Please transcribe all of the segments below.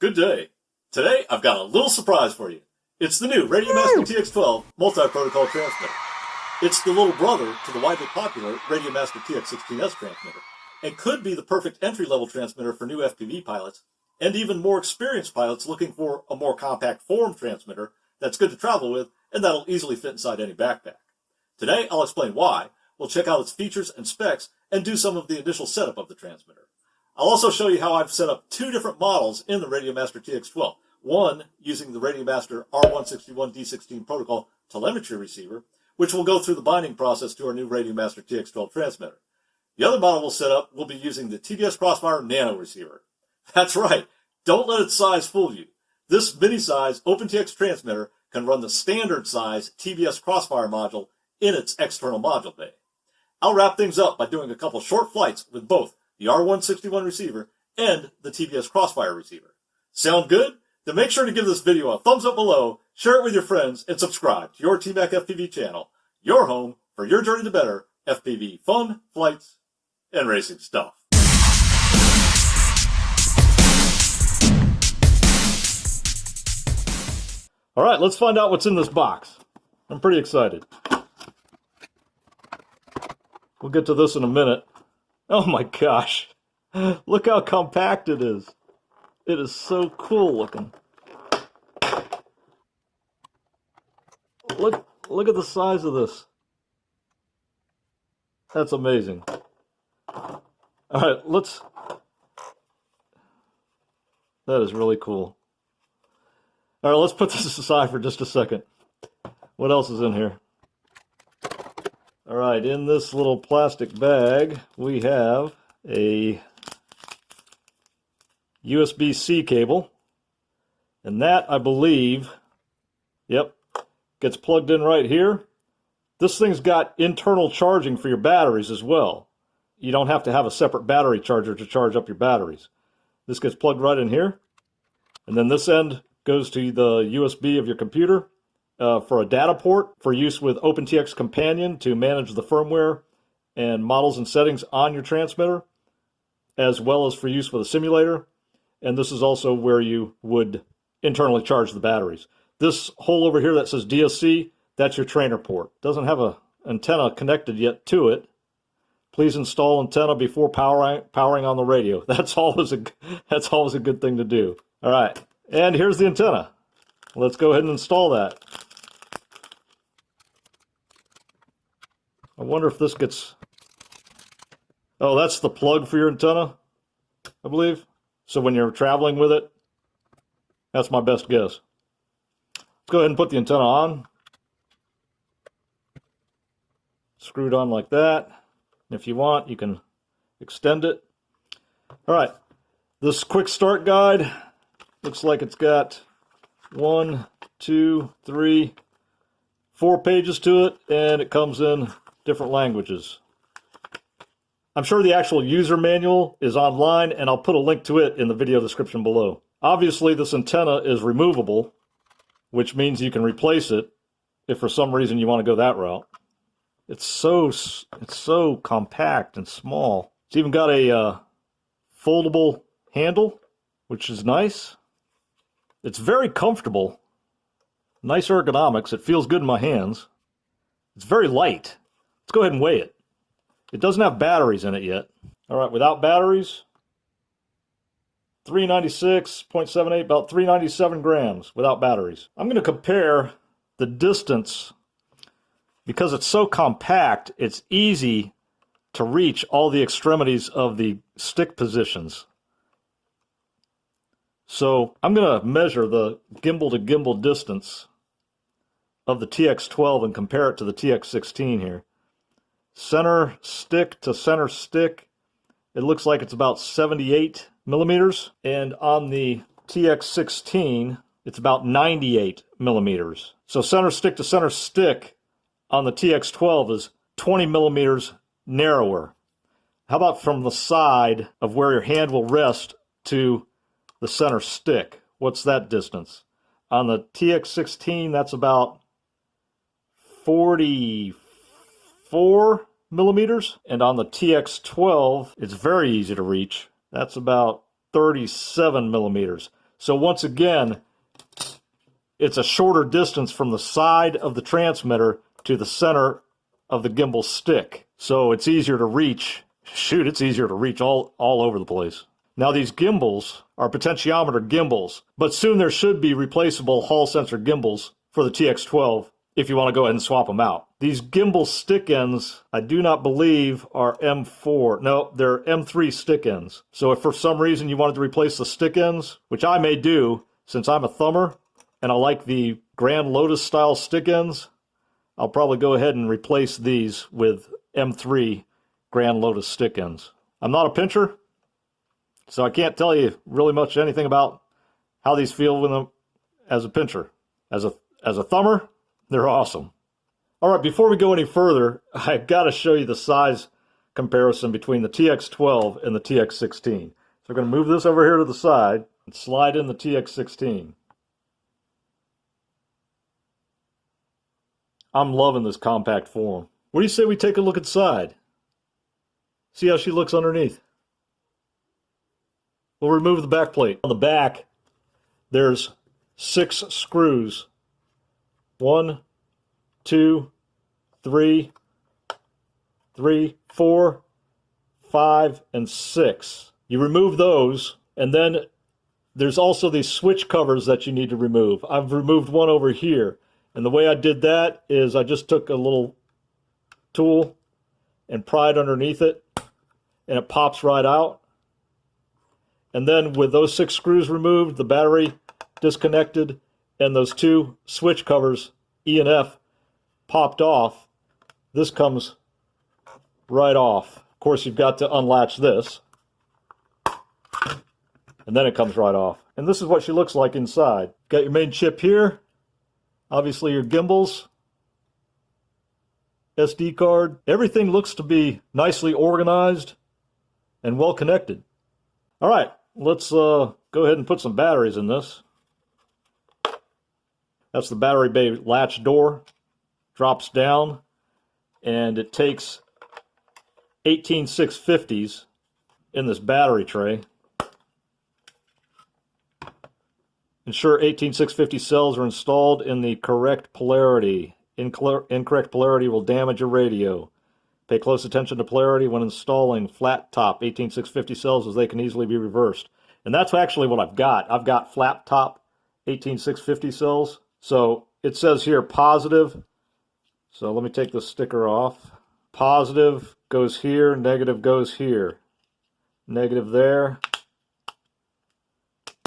Good day. Today, I've got a little surprise for you. It's the new RadioMaster TX12 multi-protocol transmitter. It's the little brother to the widely popular RadioMaster TX16S transmitter, and could be the perfect entry-level transmitter for new FPV pilots, and even more experienced pilots looking for a more compact form transmitter that's good to travel with, and that'll easily fit inside any backpack. Today, I'll explain why, we'll check out its features and specs, and do some of the initial setup of the transmitter. I'll also show you how I've set up two different models in the RadioMaster TX12. One using the RadioMaster R161 D16 protocol telemetry receiver, which will go through the binding process to our new RadioMaster TX12 transmitter. The other model we'll set up will be using the TBS Crossfire Nano receiver. That's right, don't let its size fool you. This mini-size OpenTX transmitter can run the standard size TBS Crossfire module in its external module bay. I'll wrap things up by doing a couple short flights with both the R161 receiver and the TBS Crossfire receiver. Sound good? Then make sure to give this video a thumbs up below, share it with your friends, and subscribe to your TMac FPV channel, your home for your journey to better FPV fun, flights, and racing stuff. All right, let's find out what's in this box. I'm pretty excited. We'll get to this in a minute. Oh my gosh. Look how compact it is. It is so cool looking. Look at the size of this. That's amazing. All right, that is really cool. All right, let's put this aside for just a second. What else is in here? All right, in this little plastic bag, we have a USB-C cable, and that, I believe, yep, gets plugged in right here. This thing's got internal charging for your batteries as well. You don't have to have a separate battery charger to charge up your batteries. This gets plugged right in here, and then this end goes to the USB of your computer for a data port for use with OpenTX Companion to manage the firmware and models and settings on your transmitter, as well as for use with a simulator. And this is also where you would internally charge the batteries. This hole over here that says DSC, that's your trainer port. Doesn't have an antenna connected yet to it. Please install antenna before powering on the radio. That's always a good thing to do. All right, and here's the antenna. Let's go ahead and install that. I wonder if this gets... Oh, that's the plug for your antenna, I believe. So when you're traveling with it, that's my best guess. Let's go ahead and put the antenna on. Screw it on like that. And if you want, you can extend it. All right, this quick start guide looks like it's got 1, 2, 3, 4 pages to it, and it comes in different languages. I'm sure the actual user manual is online, and I'll put a link to it in the video description below. Obviously, this antenna is removable, which means you can replace it if for some reason you want to go that route. It's so compact and small. It's even got a foldable handle, which is nice. It's very comfortable. Nice ergonomics. It feels good in my hands. It's very light. Let's go ahead and weigh it. It doesn't have batteries in it yet. All right, without batteries, 396.78, about 397 grams without batteries. I'm going to compare the distance. Because it's so compact, it's easy to reach all the extremities of the stick positions. So I'm going to measure the gimbal to gimbal distance of the TX12 and compare it to the TX16 here. Center stick to center stick, it looks like it's about 78 millimeters, and on the TX16 it's about 98 millimeters. So center stick to center stick on the TX12 is 20 millimeters narrower. How about from the side of where your hand will rest to the center stick? What's that distance? On the TX16, that's about 44 millimeters, and on the TX12, it's very easy to reach. That's about 37 millimeters. So once again, it's a shorter distance from the side of the transmitter to the center of the gimbal stick. So it's easier to reach. Shoot, it's easier to reach all over the place. Now these gimbals are potentiometer gimbals, but soon there should be replaceable Hall sensor gimbals for the TX12 if you want to go ahead and swap them out. These gimbal stick ends, I do not believe are M4. No, they're M3 stick ends. So if for some reason you wanted to replace the stick ends, which I may do since I'm a thumber and I like the Grand Lotus style stick ends, I'll probably go ahead and replace these with M3 Grand Lotus stick ends. I'm not a pincher, so I can't tell you really much anything about how these feel with them as a pincher. As a thumber, they're awesome. All right, before we go any further, I've got to show you the size comparison between the TX12 and the TX16. So we're going to move this over here to the side and slide in the TX16. I'm loving this compact form. What do you say we take a look inside? See how she looks underneath. We'll remove the back plate. On the back, there's 6 screws. 1, 2, 3, 4, 5, and 6. You remove those, and then there's also these switch covers that you need to remove. I've removed one over here, and the way I did that is I just took a little tool and pried underneath it, and it pops right out. And then with those 6 screws removed, the battery disconnected, and those 2 switch covers, E and F, popped off, this comes right off. Of course, you've got to unlatch this, and then it comes right off. And this is what she looks like inside. Got your main chip here, obviously your gimbals, SD card. Everything looks to be nicely organized and well connected. All right, let's go ahead and put some batteries in this. That's the battery bay latch door. Drops down, and it takes 18650s in this battery tray. Ensure 18650 cells are installed in the correct polarity. Incorrect polarity will damage your radio. Pay close attention to polarity when installing flat top 18650 cells, as they can easily be reversed. And that's actually what I've got. I've got flat top 18650 cells. So it says here positive. So let me take the sticker off. Positive goes here, negative goes here. Negative there,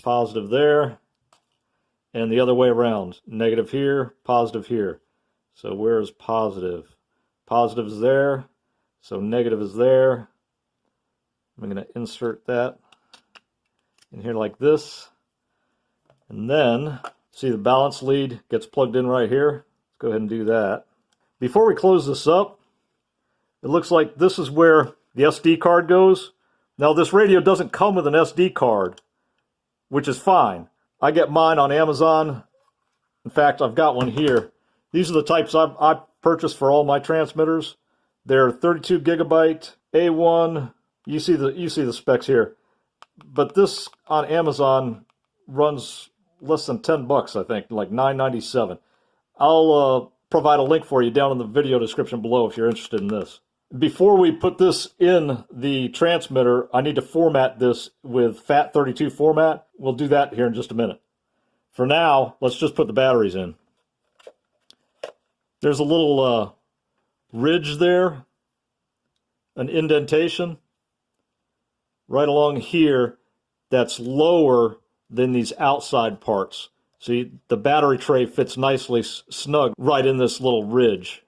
positive there, and the other way around. Negative here, positive here. So where is positive? Positive is there, so negative is there. I'm going to insert that in here like this. And then, see the balance lead gets plugged in right here. Let's go ahead and do that. Before we close this up, it looks like this is where the SD card goes. Now this radio doesn't come with an SD card, which is fine. I get mine on Amazon. In fact, I've got one here. These are the types I purchased for all my transmitters. They're 32 gigabyte A1. You see the specs here. But this on Amazon runs less than 10 bucks, I think, like $9.97. I'll provide a link for you down in the video description below if you're interested in this. Before we put this in the transmitter, I need to format this with FAT32 format. We'll do that here in just a minute. For now, let's just put the batteries in. There's a little ridge there, an indentation right along here that's lower than these outside parts. See, the battery tray fits nicely snug right in this little ridge.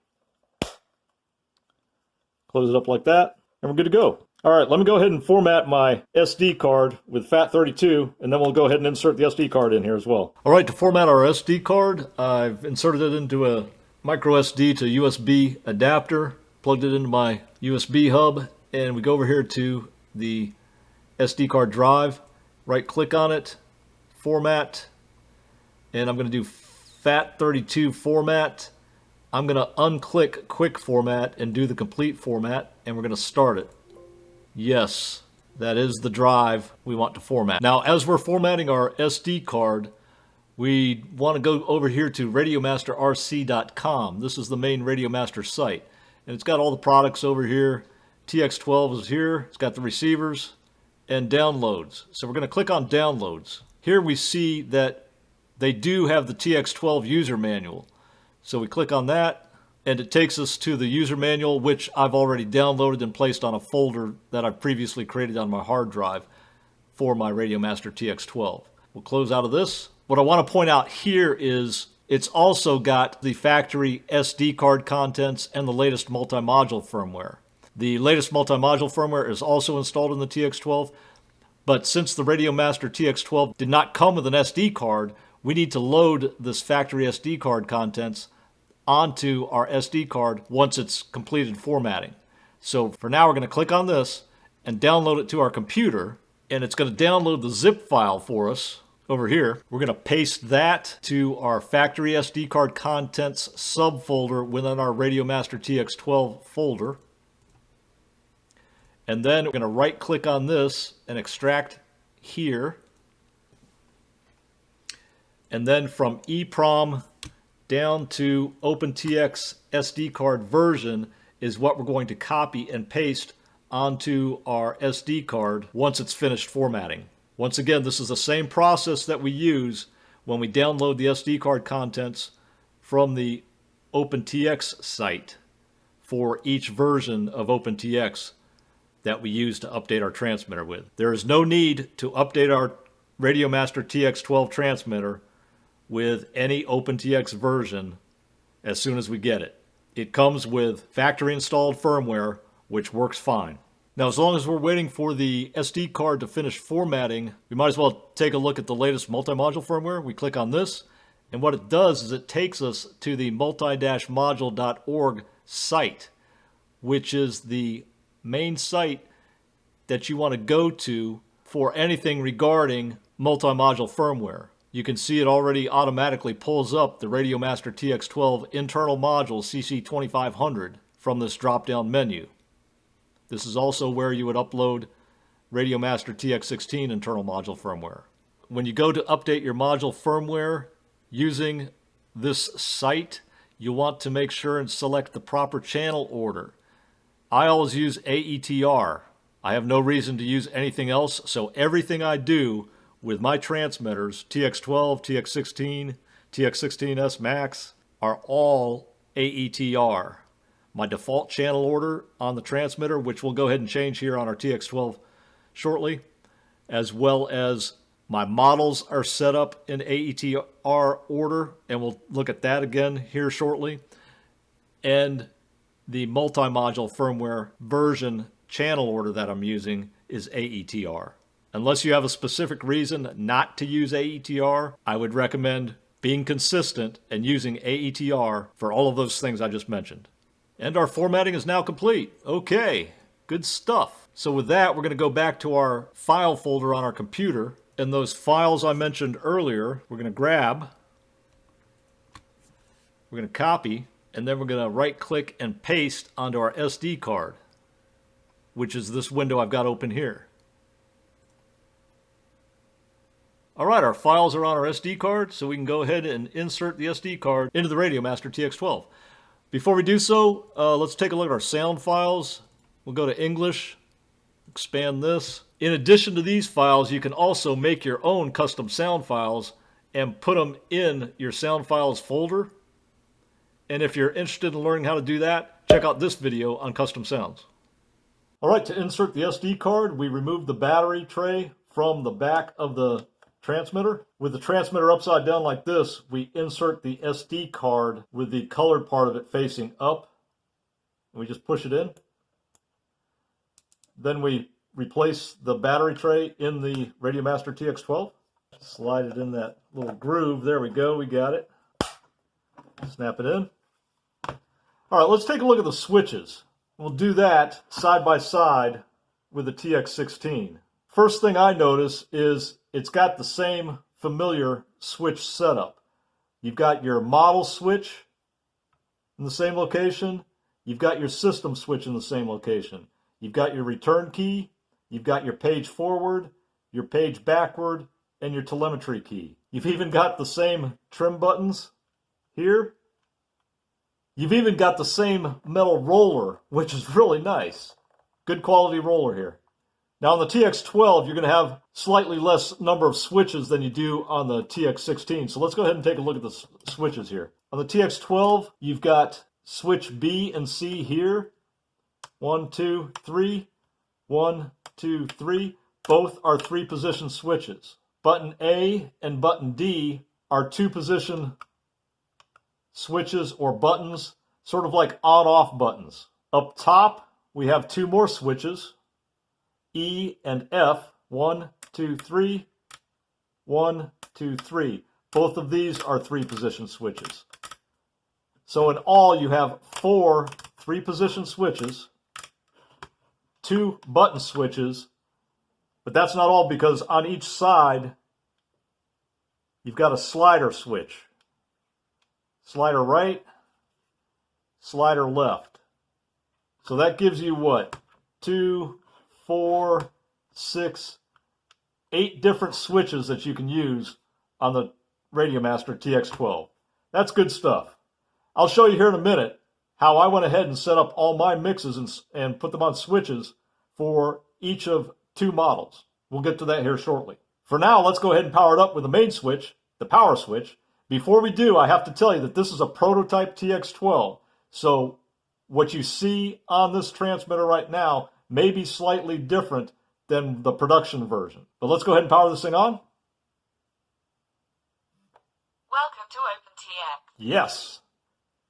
Close it up like that, and we're good to go. All right, let me go ahead and format my SD card with FAT32, and then we'll go ahead and insert the SD card in here as well. All right, to format our SD card, I've inserted it into a micro SD to USB adapter, plugged it into my USB hub, and we go over here to the SD card drive, right click on it, format, and I'm going to do FAT32 format. I'm going to unclick quick format and do the complete format, and we're going to start it. Yes, That is the drive we want to format. Now, as we're formatting our SD card, we want to go over here to RadioMasterRC.com. This is the main RadioMaster site. And it's got all the products over here. TX12 is here. It's got the receivers and downloads. So we're going to click on downloads. Here we see that they do have the TX12 user manual. So we click on that, and it takes us to the user manual, which I've already downloaded and placed on a folder that I've previously created on my hard drive for my RadioMaster TX12. We'll close out of this. What I want to point out here is it's also got the factory SD card contents and the latest multi-module firmware. The latest multi-module firmware is also installed in the TX12, but since the RadioMaster TX12 did not come with an SD card, we need to load this factory SD card contents onto our SD card once it's completed formatting. So for now, we're going to click on this and download it to our computer, and it's going to download the zip file for us over here. We're going to paste that to our factory SD card contents subfolder within our RadioMaster TX12 folder. And then we're going to right click on this and extract here. And then from EEPROM down to OpenTX SD card version is what we're going to copy and paste onto our SD card once it's finished formatting. Once again, this is the same process that we use when we download the SD card contents from the OpenTX site for each version of OpenTX that we use to update our transmitter with. There is no need to update our RadioMaster TX12 transmitter with any OpenTX version as soon as we get it. It comes with factory installed firmware, which works fine. Now, as long as we're waiting for the SD card to finish formatting, we might as well take a look at the latest multi-module firmware. We click on this, and what it does is it takes us to the multi-module.org site, which is the main site that you want to go to for anything regarding multi-module firmware. You can see it already automatically pulls up the RadioMaster TX12 internal module CC2500 from this drop-down menu. This is also where you would upload RadioMaster TX16 internal module firmware. When you go to update your module firmware using this site, you want to make sure and select the proper channel order. I always use AETR. I have no reason to use anything else, so everything I do with my transmitters, TX12, TX16, TX16S Max, are all AETR. My default channel order on the transmitter, which we'll go ahead and change here on our TX12 shortly, as well as my models are set up in AETR order, and we'll look at that again here shortly. And the multi-module firmware version channel order that I'm using is AETR. Unless you have a specific reason not to use AETR, I would recommend being consistent and using AETR for all of those things I just mentioned. And our formatting is now complete. Okay, good stuff. So with that, we're going to go back to our file folder on our computer. And those files I mentioned earlier, we're going to grab, we're going to copy, and then we're going to right-click and paste onto our SD card, which is this window I've got open here. All right, our files are on our SD card, so we can go ahead and insert the SD card into the RadioMaster TX12. Before we do so, let's take a look at our sound files. We'll go to English, expand this. In addition to these files, you can also make your own custom sound files and put them in your sound files folder. And if you're interested in learning how to do that, check out this video on custom sounds. All right, to insert the SD card, we remove the battery tray from the back of the transmitter. With the transmitter upside down like this, we insert the SD card with the colored part of it facing up. And we just push it in. Then we replace the battery tray in the RadioMaster TX12. Slide it in that little groove. There we go, we got it. Snap it in. All right, let's take a look at the switches. We'll do that side by side with the TX16. First thing I notice is it's got the same familiar switch setup. You've got your model switch in the same location. You've got your system switch in the same location. You've got your return key You've got your page forward, your page backward, and your telemetry key. You've even got the same trim buttons here. You've even got the same metal roller, which is really nice. Good quality roller here. Now on the TX12, you're going to have slightly less number of switches than you do on the TX16. So let's go ahead and take a look at the switches here. On the TX12, you've got switch B and C here. 1, 2, 3. 1, 2, 3. Both are 3-position switches. Button A and button D are 2-position switches or buttons, sort of like on-off buttons. Up top, we have 2 more switches, E and F. 1, 2, 3. 1, 2, 3. Both of these are 3-position switches. So in all, you have 4 3-position switches, 2 button switches, but that's not all, because on each side, you've got a slider switch. Slider right, slider left. So that gives you what? 2, 4, 6, 8 different switches that you can use on the RadioMaster TX12. That's good stuff. I'll show you here in a minute how I went ahead and set up all my mixes and put them on switches for each of 2 models. We'll get to that here shortly. For now, let's go ahead and power it up with the main switch, the power switch. Before we do, I have to tell you that this is a prototype TX12. So what you see on this transmitter right now may be slightly different than the production version. But let's go ahead and power this thing on. Welcome to OpenTX. Yes.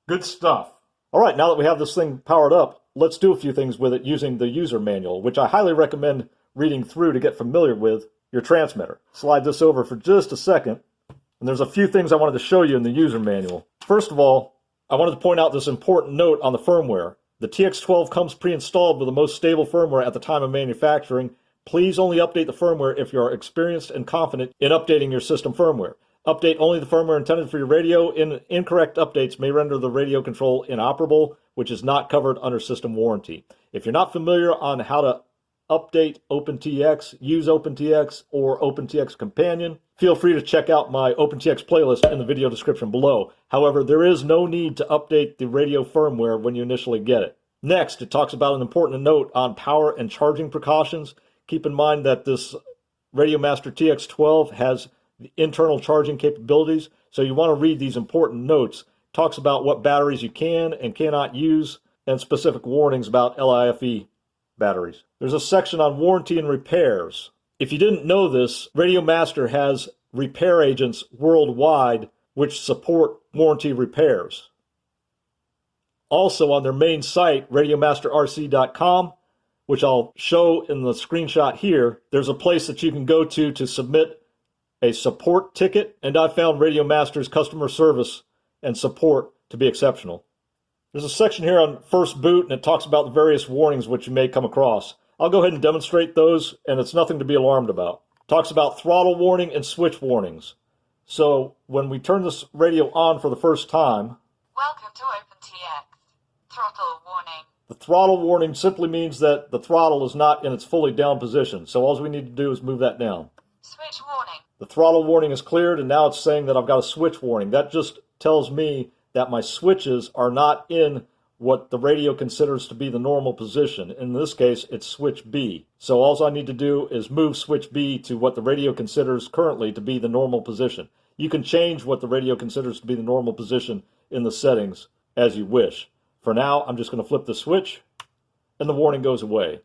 Good stuff. All right, now that we have this thing powered up, let's do a few things with it using the user manual, which I highly recommend reading through to get familiar with your transmitter. Slide this over for just a second, and there's a few things I wanted to show you in the user manual. First of all, I wanted to point out this important note on the firmware. The TX12 comes pre-installed with the most stable firmware at the time of manufacturing. Please only update the firmware if you are experienced and confident in updating your system firmware. Update only the firmware intended for your radio. Incorrect updates may render the radio control inoperable, which is not covered under system warranty. If you're not familiar on how to update OpenTX, use OpenTX or OpenTX Companion, feel free to check out my OpenTX playlist in the video description below. However, there is no need to update the radio firmware when you initially get it. Next, it talks about an important note on power and charging precautions. Keep in mind that this RadioMaster TX12 has the internal charging capabilities, so you want to read these important notes. It talks about what batteries you can and cannot use, and specific warnings about LIFE batteries. There's a section on warranty and repairs. If you didn't know this, RadioMaster has repair agents worldwide which support warranty repairs. Also on their main site, RadioMasterRC.com, which I'll show in the screenshot here, there's a place that you can go to submit a support ticket, and I found RadioMaster's customer service and support to be exceptional. There's a section here on first boot, and it talks about the various warnings which you may come across. I'll go ahead and demonstrate those, and it's nothing to be alarmed about. It talks about throttle warning and switch warnings. So when we turn this radio on for the first time, Welcome to OpenTX. Throttle warning. the throttle warning simply means that the throttle is not in its fully down position. So all we need to do is move that down. Switch warning. The throttle warning is cleared, and now it's saying that I've got a switch warning. That just tells me that my switches are not in what the radio considers to be the normal position. In this case, it's switch B. So all I need to do is move switch B to what the radio considers currently to be the normal position. You can change what the radio considers to be the normal position in the settings as you wish. For now, I'm just going to flip the switch, and the warning goes away.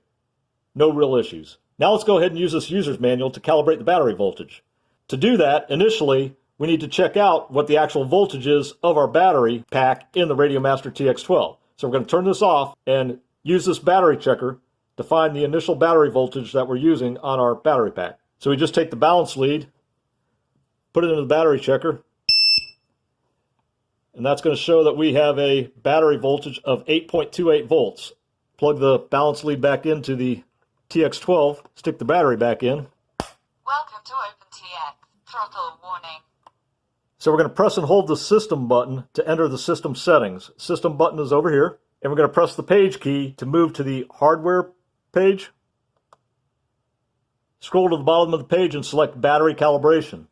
No real issues. Now let's go ahead and use this user's manual to calibrate the battery voltage. To do that, initially, we need to check out what the actual voltage is of our battery pack in the RadioMaster TX12. So we're going to turn this off and use this battery checker to find the initial battery voltage that we're using on our battery pack. So we just take the balance lead, put it into the battery checker, and that's going to show that we have a battery voltage of 8.28 volts. Plug the balance lead back into the TX12, stick the battery back in. Welcome to OpenTX. Throttle warning. So we're going to press and hold the system button to enter the system settings. System button is over here, and we're going to press the page key to move to the hardware page. scroll to the bottom of the page and select battery calibration,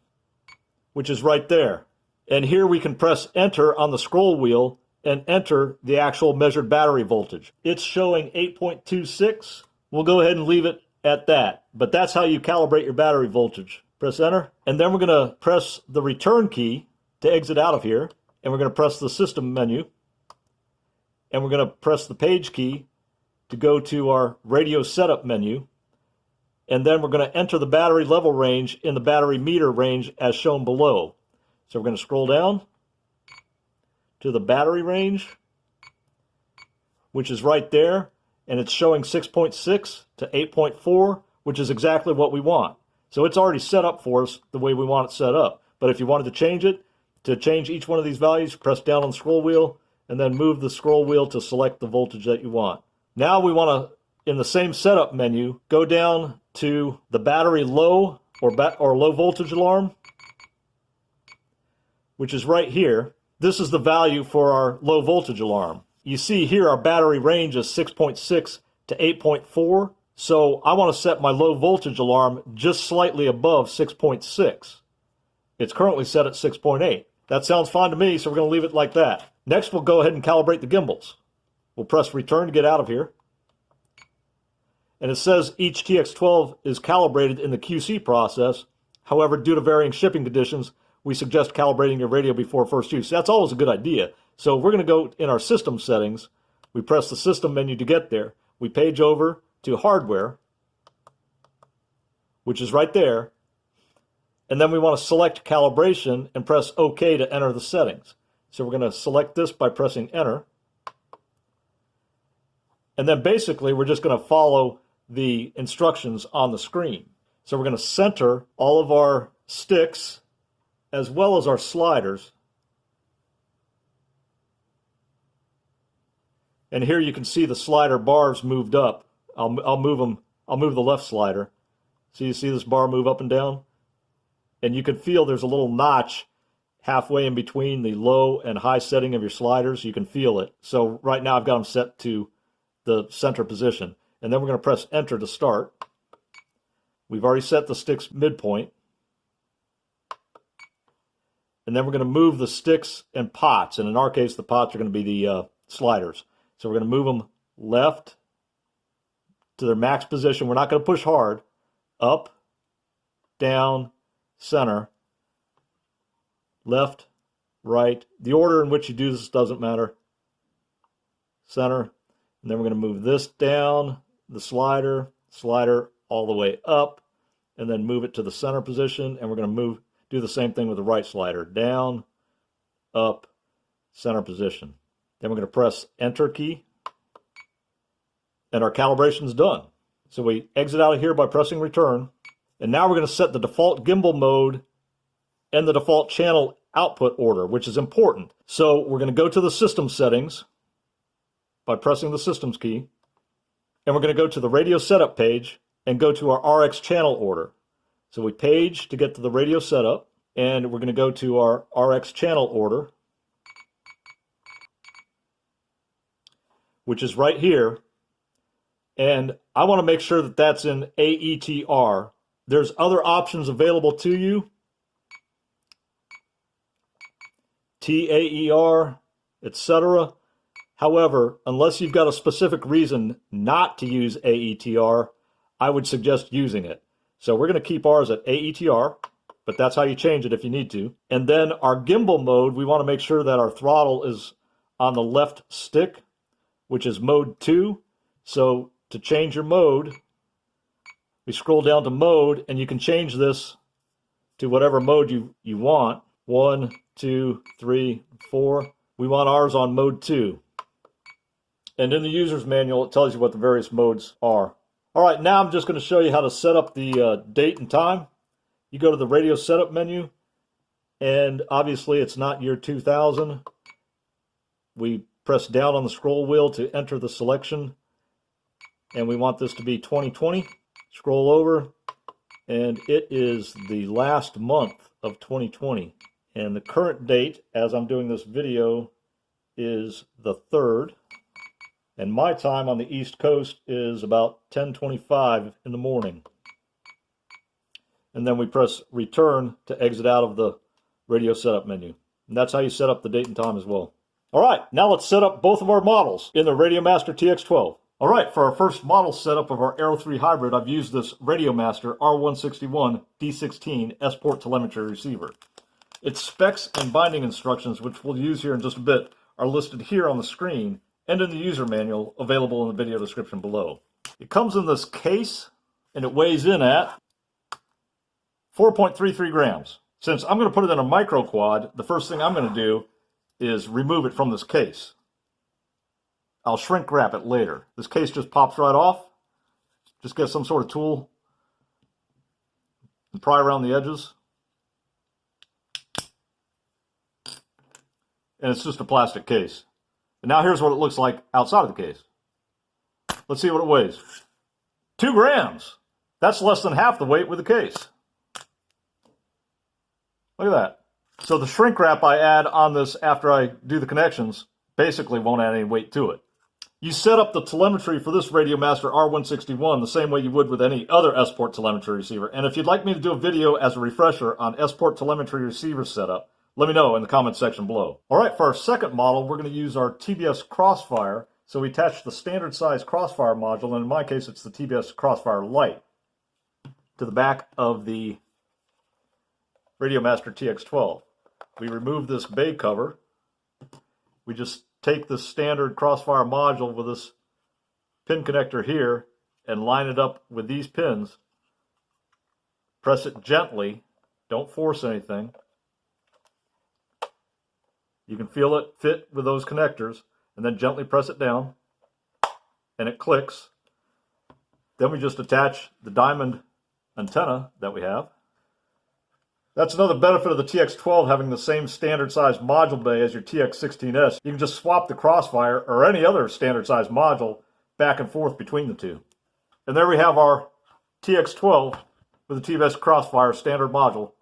which is right there. And here we can press enter on the scroll wheel and enter the actual measured battery voltage. It's showing 8.26. We'll go ahead and leave it at that. But that's how you calibrate your battery voltage. Press enter, and then we're going to press the return key to exit out of here, and we're going to press the system menu, and we're going to press the page key to go to our radio setup menu, and then we're going to enter the battery level range in the battery meter range as shown below. So we're going to scroll down to the battery range, which is right there, and it's showing 6.6 to 8.4, which is exactly what we want. So it's already set up for us the way we want it set up. But if you wanted to change it, to change each one of these values, press down on the scroll wheel and then move the scroll wheel to select the voltage that you want. Now we want to, in the same setup menu, go down to the battery low or low voltage alarm, which is right here. This is the value for our low voltage alarm. You see here our battery range is 6.6 to 8.4. So I want to set my low voltage alarm just slightly above 6.6. It's currently set at 6.8. That sounds fine to me, so we're going to leave it like that. Next, we'll go ahead and calibrate the gimbals. We'll press return to get out of here. And it says each TX12 is calibrated in the QC process. However, due to varying shipping conditions, we suggest calibrating your radio before first use. That's always a good idea. So we're going to go in our system settings. We press the system menu to get there. We page over to hardware, which is right there, and then we want to select calibration and press OK to enter the settings. So we're going to select this by pressing enter, and then basically we're just going to follow the instructions on the screen. So we're going to center all of our sticks as well as our sliders, and here you can see the slider bars moved up. I'll move them. I'll move the left slider. So you see this bar move up and down? And you can feel there's a little notch halfway in between the low and high setting of your sliders. You can feel it. So right now I've got them set to the center position. And then we're going to press enter to start. We've already set the stick's midpoint. And then we're going to move the sticks and pots. And in our case, the pots are going to be the sliders. So we're going to move them left to their max position. We're not going to push hard. Up, down, center, left, right. The order in which you do this doesn't matter. Center. And then we're going to move this down, the slider all the way up, and then move it to the center position. And we're going to do the same thing with the right slider. Down, up, center position. Then we're going to press enter key. And our calibration is done. So we exit out of here by pressing return. And now we're going to set the default gimbal mode and the default channel output order, which is important. So we're going to go to the system settings by pressing the systems key. And we're going to go to the radio setup page and go to our RX channel order. So we page to get to the radio setup. And we're going to go to our RX channel order, which is right here. And I want to make sure that that's in AETR. There's other options available to you. TAER, etc. However, unless you've got a specific reason not to use AETR, I would suggest using it. So we're going to keep ours at AETR, but that's how you change it if you need to. And then our gimbal mode, we want to make sure that our throttle is on the left stick, which is mode 2. So to change your mode, we scroll down to mode, and you can change this to whatever mode you want. 1, 2, 3, 4. We want ours on mode 2. And in the user's manual, it tells you what the various modes are. All right, now I'm just going to show you how to set up the date and time. You go to the radio setup menu, and obviously it's not year 2000. We press down on the scroll wheel to enter the selection. And we want this to be 2020. Scroll over, and it is the last month of 2020. And the current date, as I'm doing this video, is the 3rd. And my time on the East Coast is about 10:25 in the morning. and then we press return to exit out of the radio setup menu. And that's how you set up the date and time as well. All right, now let's set up both of our models in the RadioMaster TX12. All right, for our first model setup of our Aero 3 hybrid, I've used this RadioMaster R161 D16 S-port telemetry receiver. Its specs and binding instructions, which we'll use here in just a bit, are listed here on the screen and in the user manual available in the video description below. It comes in this case, and it weighs in at 4.33 grams. Since I'm going to put it in a micro quad, the first thing I'm going to do is remove it from this case. I'll shrink wrap it later. This case just pops right off. Just get some sort of tool and pry around the edges. And it's just a plastic case. And now here's what it looks like outside of the case. Let's see what it weighs. 2 grams. That's less than half the weight with the case. Look at that. So the shrink wrap I add on this after I do the connections basically won't add any weight to it. You set up the telemetry for this RadioMaster R161 the same way you would with any other S-port telemetry receiver. And if you'd like me to do a video as a refresher on S-port telemetry receiver setup, let me know in the comments section below. All right, for our second model, we're going to use our TBS Crossfire. So we attach the standard size Crossfire module, and in my case, it's the TBS Crossfire Lite, to the back of the RadioMaster TX12. We remove this bay cover. We just take the standard Crossfire module with this pin connector here and line it up with these pins. Press it gently. Don't force anything. You can feel it fit with those connectors, and then gently press it down, and it clicks. Then we just attach the diamond antenna that we have. That's another benefit of the TX12 having the same standard size module bay as your TX16S. You can just swap the Crossfire or any other standard size module back and forth between the two. And there we have our TX12 with the TBS Crossfire standard module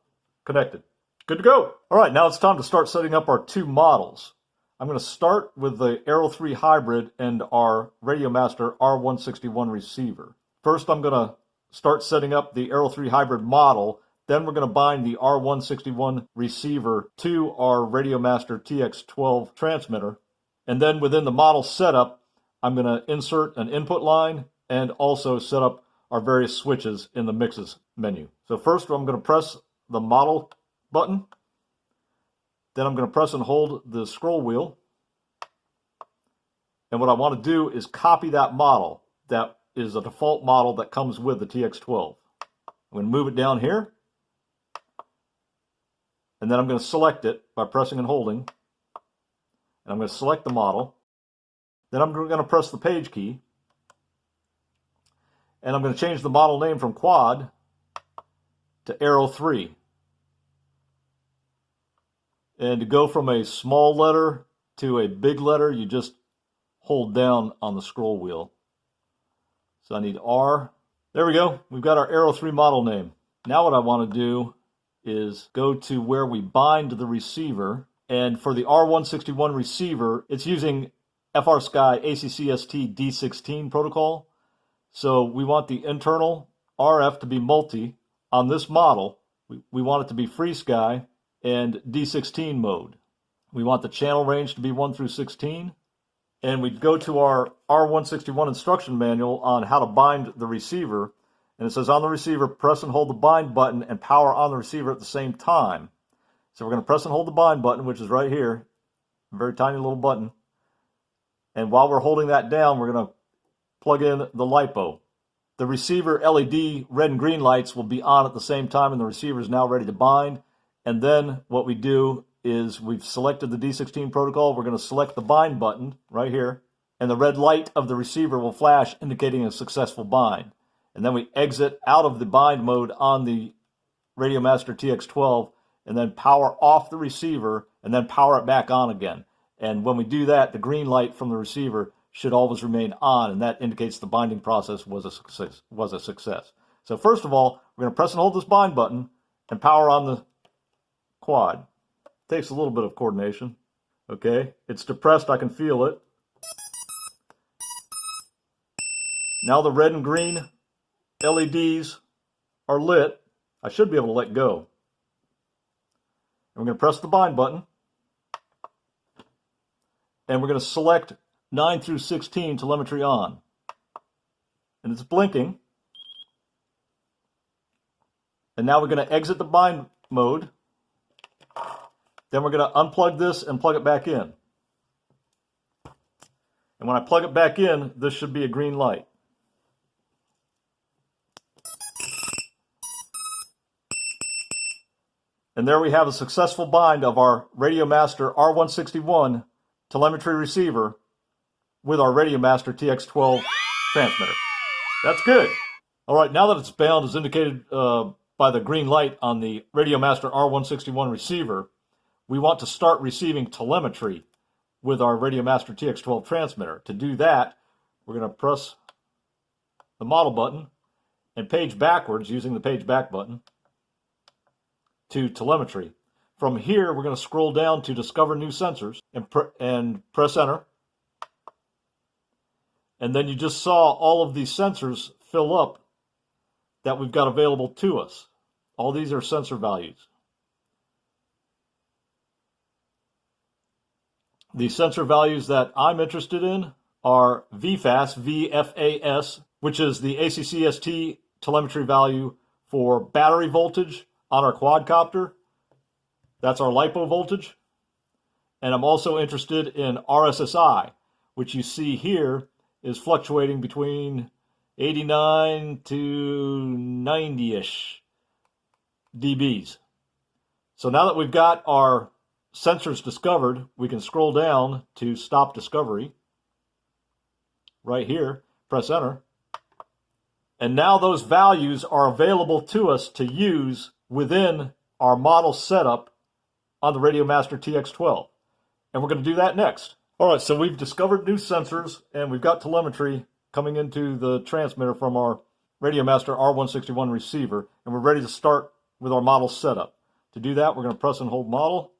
connected. Good to go. All right, now it's time to start setting up our 2 models. I'm going to start with the Aero 3 hybrid and our RadioMaster R161 receiver. First, I'm going to start setting up the Aero 3 hybrid model. Then we're going to bind the R161 receiver to our RadioMaster TX12 transmitter. And then within the model setup, I'm going to insert an input line and also set up our various switches in the mixes menu. So first, I'm going to press the model button. Then I'm going to press and hold the scroll wheel. And what I want to do is copy that model. That is a default model that comes with the TX12. I'm going to move it down here. And then I'm going to select it by pressing and holding. And I'm going to select the model. Then I'm going to press the page key. And I'm going to change the model name from Quad to Aero 3. And to go from a small letter to a big letter, you just hold down on the scroll wheel. So I need R. There we go. We've got our Aero 3 model name. Now what I want to do is go to where we bind the receiver. And for the R161 receiver, it's using FrSky ACCST D16 protocol. So we want the internal RF to be multi on this model. We want it to be FreeSky and D16 mode. We want the channel range to be 1 through 16. And we'd go to our R161 instruction manual on how to bind the receiver. And it says on the receiver, press and hold the bind button and power on the receiver at the same time. So we're going to press and hold the bind button, which is right here. A very tiny little button. And while we're holding that down, we're going to plug in the LiPo. The receiver LED red and green lights will be on at the same time, and the receiver is now ready to bind. And then what we do is we've selected the D16 protocol. We're going to select the bind button right here, and the red light of the receiver will flash indicating a successful bind. And then we exit out of the bind mode on the RadioMaster TX12 and then power off the receiver and then power it back on again. And when we do that, the green light from the receiver should always remain on, and that indicates the binding process was a success. So first of all, we're going to press and hold this bind button and power on the quad. Takes a little bit of coordination. Okay, it's depressed, I can feel it. Now the red and green LEDs are lit, I should be able to let go. And we're going to press the bind button. And we're going to select 9 through 16 telemetry on. And it's blinking. And now we're going to exit the bind mode. Then we're going to unplug this and plug it back in. And when I plug it back in, this should be a green light. And there we have a successful bind of our RadioMaster R161 telemetry receiver with our RadioMaster TX12 transmitter. That's good. All right, now that it's bound as indicated by the green light on the RadioMaster R161 receiver, we want to start receiving telemetry with our RadioMaster TX12 transmitter. To do that, we're going to press the model button and page backwards using the page back button to telemetry. From here, we're going to scroll down to discover new sensors and press enter. And then you just saw all of these sensors fill up that we've got available to us. All these are sensor values. The sensor values that I'm interested in are VFAS, VFAS, which is the ACCST telemetry value for battery voltage on our quadcopter. That's our LiPo voltage. And I'm also interested in RSSI, which you see here is fluctuating between 89 to 90-ish dBs. So now that we've got our sensors discovered, we can scroll down to stop discovery. Right here, press enter. And now those values are available to us to use within our model setup on the RadioMaster TX12. And we're going to do that next. All right, so we've discovered new sensors and we've got telemetry coming into the transmitter from our RadioMaster R161 receiver, and we're ready to start with our model setup. To do that, we're going to press and hold model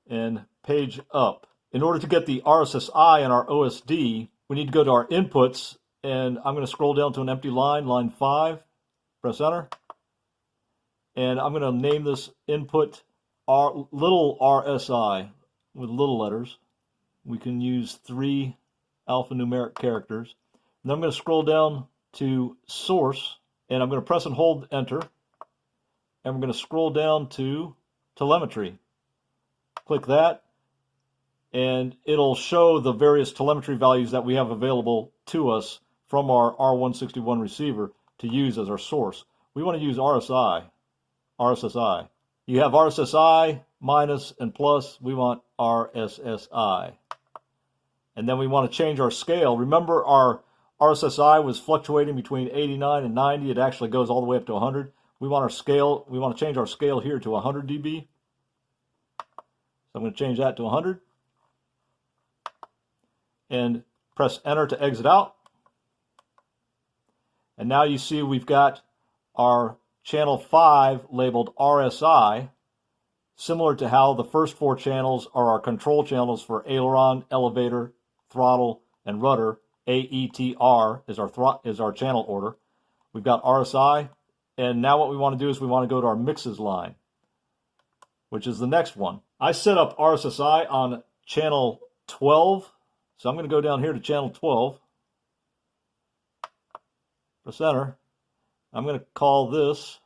and page up. In order to get the RSSI and our OSD, we need to go to our inputs, and I'm going to scroll down to an empty line, line 5, press enter, and I'm going to name this input little RSI with little letters. We can use 3 alphanumeric characters. And then I'm going to scroll down to source, and I'm going to press and hold enter, and we're going to scroll down to telemetry. Click that, and it'll show the various telemetry values that we have available to us from our R161 receiver to use as our source. We want to use RSSI. You have RSSI, minus, and plus. We want RSSI. And then we want to change our scale. Remember, our RSSI was fluctuating between 89 and 90. It actually goes all the way up to 100. We want our scale. We want to change our scale here to 100 dB. So I'm going to change that to 100. And press enter to exit out. And now you see we've got our channel 5 labeled RSI, similar to how the first 4 channels are our control channels for aileron, elevator, throttle, and rudder. AETR is our channel order. We've got RSI, and now what we want to do is we want to go to our mixes line, which is the next one. I set up RSSI on channel 12, so I'm going to go down here to channel 12, press enter. I'm going to call this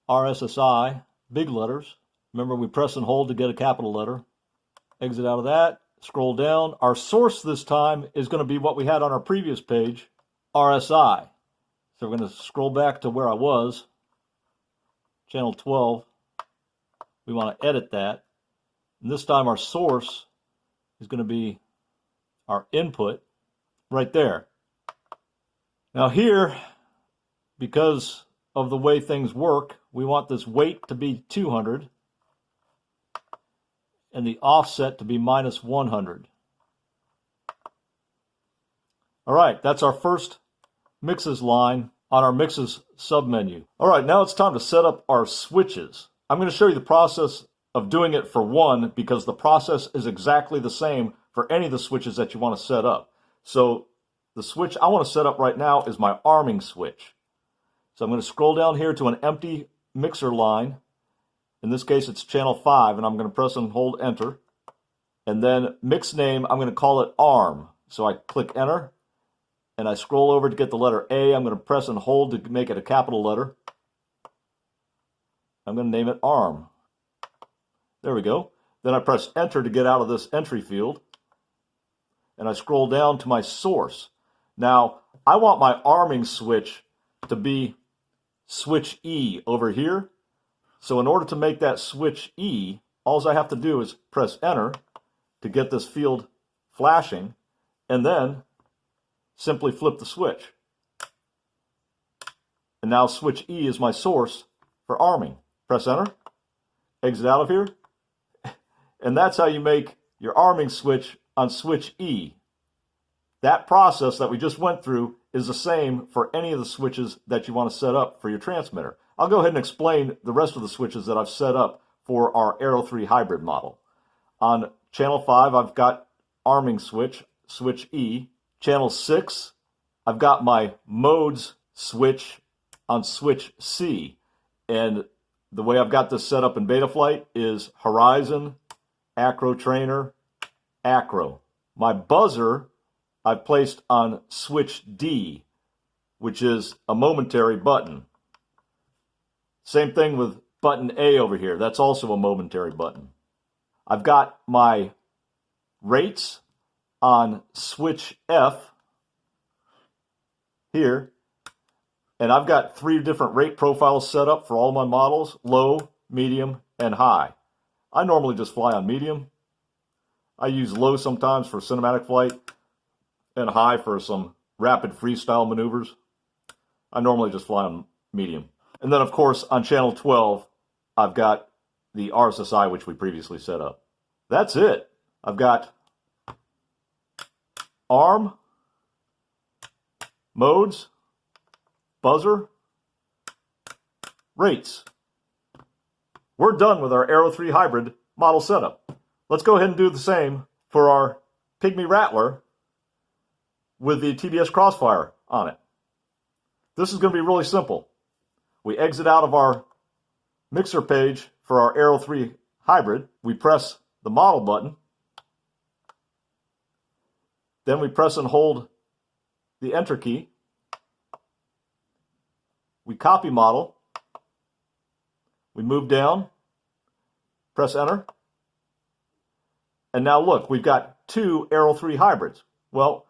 RSSI, big letters. Remember, we press and hold to get a capital letter. Exit out of that, scroll down. Our source this time is going to be what we had on our previous page, RSI. So we're going to scroll back to where I was, channel 12. We want to edit that. And this time our source is going to be our input right there. Now here, because of the way things work, we want this weight to be 200 and the offset to be minus 100. All right, that's our first mixes line on our mixes submenu. All right, now it's time to set up our switches. I'm going to show you the process of doing it for one, because the process is exactly the same for any of the switches that you want to set up. So the switch I want to set up right now is my arming switch. So I'm going to scroll down here to an empty mixer line. In this case, it's channel 5, and I'm going to press and hold enter. And then mix name, I'm going to call it ARM. So I click enter, and I scroll over to get the letter A. I'm going to press and hold to make it a capital letter. I'm going to name it ARM. There we go. Then I press enter to get out of this entry field. And I scroll down to my source. Now, I want my arming switch to be switch E over here. So in order to make that switch E, all I have to do is press enter to get this field flashing, and then simply flip the switch. And now switch E is my source for arming. Press enter, exit out of here, and that's how you make your arming switch on switch E. That process that we just went through is the same for any of the switches that you want to set up for your transmitter. I'll go ahead and explain the rest of the switches that I've set up for our Aero 3 hybrid model. On channel 5, I've got arming switch, switch E. Channel 6, I've got my modes switch on switch C. And the way I've got this set up in Betaflight is horizon, acro trainer, acro. My buzzer I've placed on switch D, which is a momentary button. Same thing with button A over here. That's also a momentary button. I've got my rates on switch F here. And I've got 3 different rate profiles set up for all my models: low, medium, and high. I normally just fly on medium. I use low sometimes for cinematic flight and high for some rapid freestyle maneuvers. I normally just fly on medium. And then, of course, on channel 12, I've got the RSSI, which we previously set up. That's it. I've got ARM, modes, buzzer, rates. We're done with our Aero 3 hybrid model setup. Let's go ahead and do the same for our Pygmy Rattler with the TBS Crossfire on it. This is going to be really simple. We exit out of our mixer page for our Aero 3 hybrid. We press the model button. Then we press and hold the enter key. We copy model. We move down, press enter. And now look, we've got 2 Aero 3 hybrids. Well,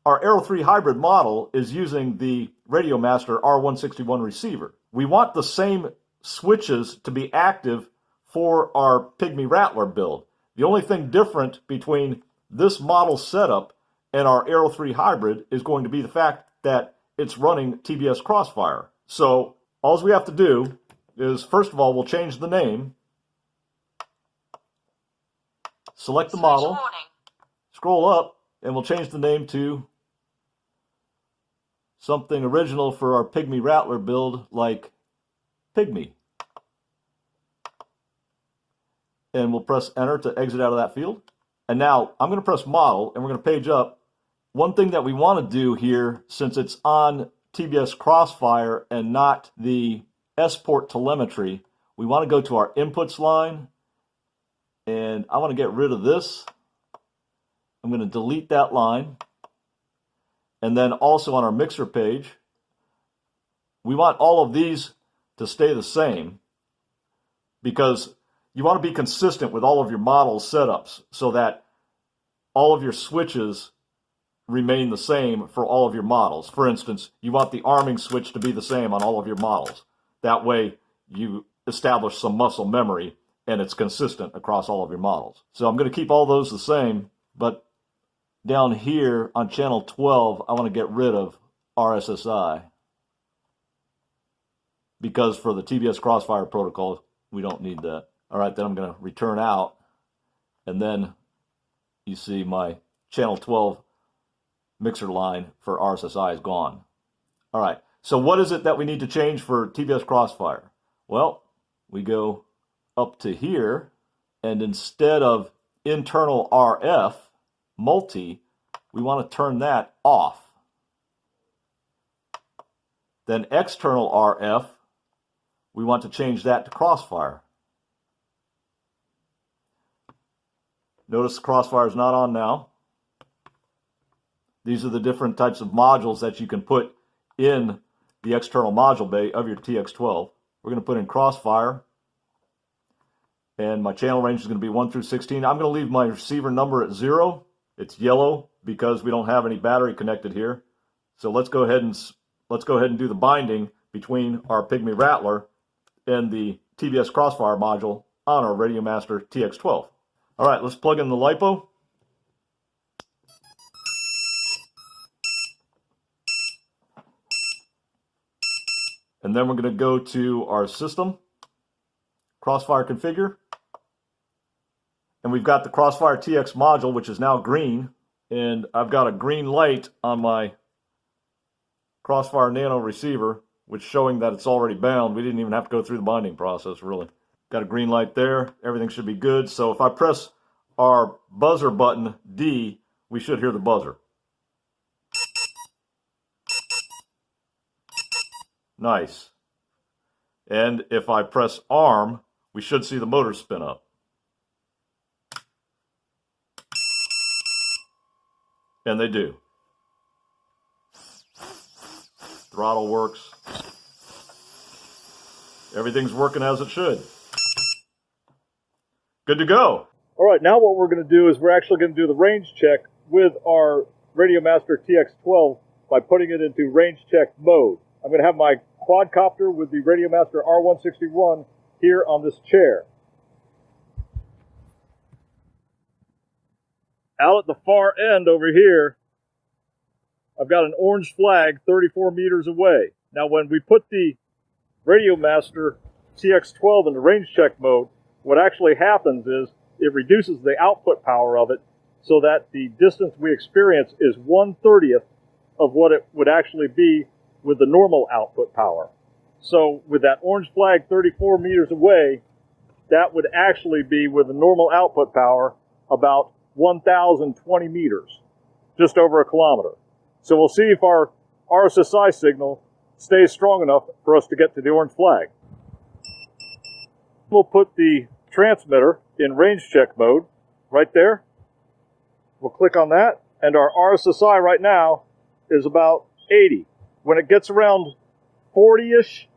our Aero 3 hybrid model is using the RadioMaster R161 Receiver. We want the same switches to be active for our Pygmy Rattler build. The only thing different between this model setup and our Aero 3 hybrid is going to be the fact that it's running TBS Crossfire. So all we have to do is, first of all, we'll change the name, select the model, scroll up, and we'll change the name to something original for our Pygmy Rattler build, like Pygmy. And we'll press enter to exit out of that field. And now I'm going to press model, and we're going to page up. One thing that we want to do here, since it's on TBS Crossfire and not the S-port telemetry, we want to go to our inputs line, and I want to get rid of this. I'm going to delete that line. And then also on our mixer page, we want all of these to stay the same, because you want to be consistent with all of your model setups so that all of your switches remain the same for all of your models. For instance, you want the arming switch to be the same on all of your models. That way you establish some muscle memory and it's consistent across all of your models. So I'm going to keep all those the same, but down here on channel 12, I want to get rid of RSSI, because for the TBS Crossfire protocol, we don't need that. All right, then I'm going to return out, and then you see my channel 12 mixer line for RSSI is gone. All right, so what is it that we need to change for TBS Crossfire? Well, we go up to here, and instead of internal RF, multi, we want to turn that off. Then external RF, we want to change that to Crossfire. Notice Crossfire is not on now. These are the different types of modules that you can put in the external module bay of your TX12. We're going to put in Crossfire, and my channel range is going to be 1 through 16. I'm going to leave my receiver number at 0. It's yellow because we don't have any battery connected here. So let's go ahead and do the binding between our Pygmy Rattler and the TBS Crossfire module on our RadioMaster TX12. All right, let's plug in the LiPo. And then we're going to go to our system, Crossfire configure. And we've got the Crossfire TX module, which is now green. And I've got a green light on my Crossfire Nano receiver, which is showing that it's already bound. We didn't even have to go through the binding process, really. Got a green light there. Everything should be good. So if I press our buzzer button, D, we should hear the buzzer. Nice. And if I press arm, we should see the motor spin up. And they do. Throttle works. Everything's working as it should. Good to go. All right, now what we're going to do is we're actually going to do the range check with our RadioMaster TX12 by putting it into range check mode. I'm going to have my quadcopter with the RadioMaster R161 here on this chair. Out at the far end over here, I've got an orange flag 34 meters away. Now when we put the RadioMaster TX12 into range check mode, what actually happens is it reduces the output power of it so that the distance we experience is 1/30th of what it would actually be with the normal output power. So with that orange flag 34 meters away, that would actually be with the normal output power about 1,020 meters, just over a kilometer. So we'll see if our RSSI signal stays strong enough for us to get to the orange flag. We'll put the transmitter in range check mode right there. We'll click on that, and our RSSI right now is about 80. When it gets around 40-ish,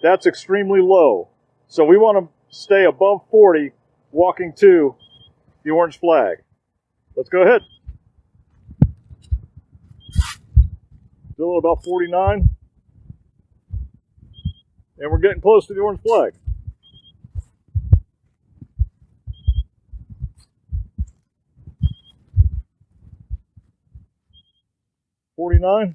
that's extremely low. So we want to stay above 40 walking to the orange flag. Let's go ahead. Still at about 49. And we're getting close to the orange flag. $49.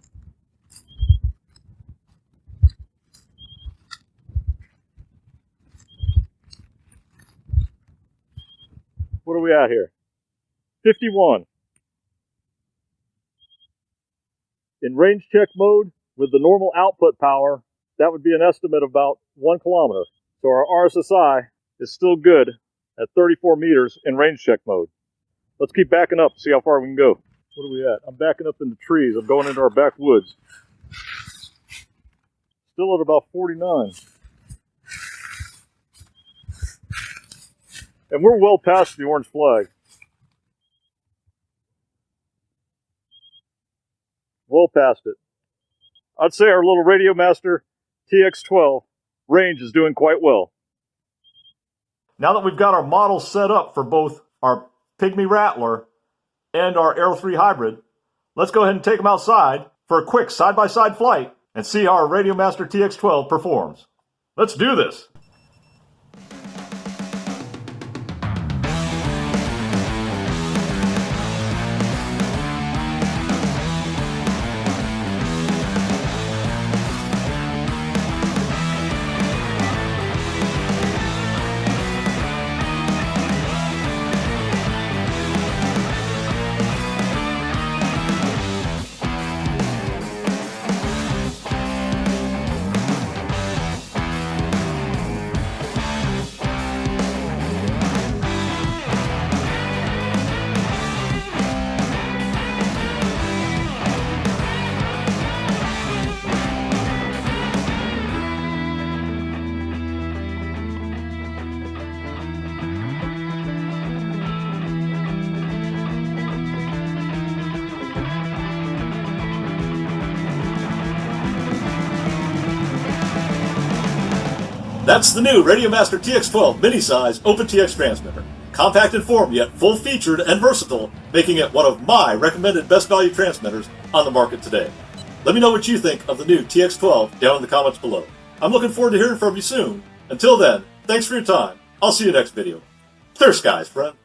What are we at here? 51. In range check mode with the normal output power, that would be an estimate of about 1 kilometer. So our RSSI is still good at 34 meters in range check mode. Let's keep backing up, see how far we can go. What are we at? I'm backing up in the trees. I'm going into our backwoods. Still at about 49. And we're well past the orange flag. Well past it. I'd say our little RadioMaster TX12 range is doing quite well. Now that we've got our models set up for both our Pygmy Rattler and our Aero 3 hybrid, let's go ahead and take them outside for a quick side-by-side flight and see how our RadioMaster TX12 performs. Let's do this! That's the new RadioMaster TX12 mini-size OpenTX transmitter. Compact in form, yet full-featured and versatile, making it one of my recommended best value transmitters on the market today. Let me know what you think of the new TX12 down in the comments below. I'm looking forward to hearing from you soon. Until then, thanks for your time. I'll see you next video. Clear skies, friend.